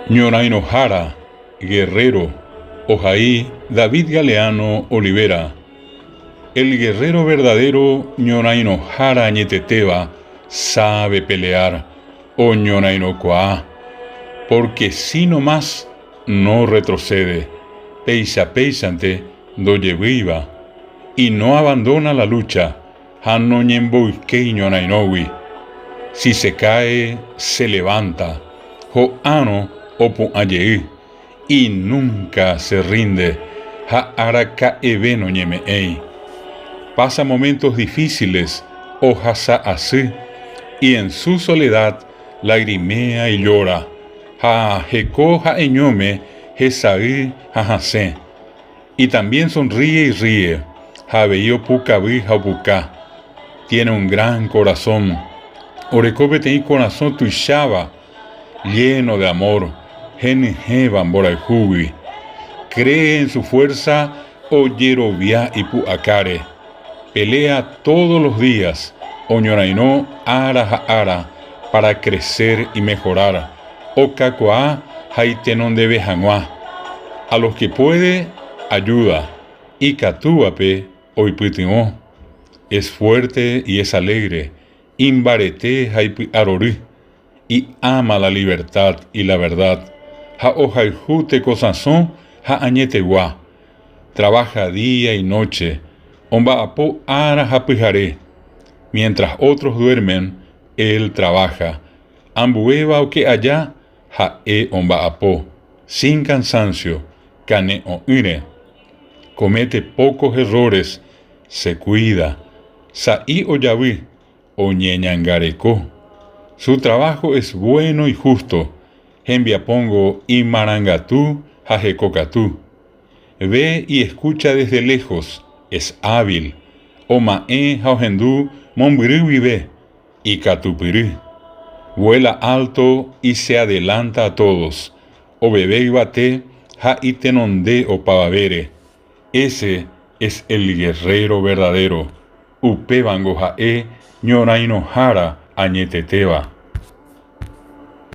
Ñorainojara, guerrero, Ojaí, David Galeano Olivera. El guerrero verdadero, Ñorainojara Ñeteteba, sabe pelear, o Ñorainocoa, porque si no más no retrocede, peisa peisante, doye viva, y no abandona la lucha, Hanno Ñemboiskei Ñorainowi. Si se cae, se levanta, Joano opu ayei, y nunca se rinde, ha araka eveno ñemeei. Pasa momentos difíciles, hojasa así, y en su soledad lagrimea y llora, ha jeko ha eñome, jesaí ha jase, y también sonríe y ríe, ha veio pucaví ha pucá. Tiene un gran corazón, orecobe teni corazón tuishaba, lleno de amor, Genejeban Boraijubi. Cree en su fuerza, Oyerovia y Puacare. Pelea todos los días, Oñorainó ara ha ara, para crecer y mejorar. Ocacoa haitenon de Bejanua. A los que puede, ayuda. Y Catúape, Oiputió. Es fuerte y es alegre. Imbarete haipi arorí. Y ama la libertad y la verdad. Ha ojaijute cosazón, ha añetegua. Trabaja día y noche. Omba apo ara ha pijaré. Mientras otros duermen, él trabaja. Ambueva o que allá, ha omba apo. Sin cansancio, cane o ire. Comete pocos errores, se cuida. Saí o yaví, o ñeñangareco. Su trabajo es bueno y justo. Enviapongo y marangatú, jajecocatú. Ve y escucha desde lejos, es hábil. Omae jaugendú, monbrivive, y catupirí. Vuela alto y se adelanta a todos. O bebé y bate, ja itenonde o pavavere. Ese es el guerrero verdadero. Upebango jae, ñorainojara añeteteba.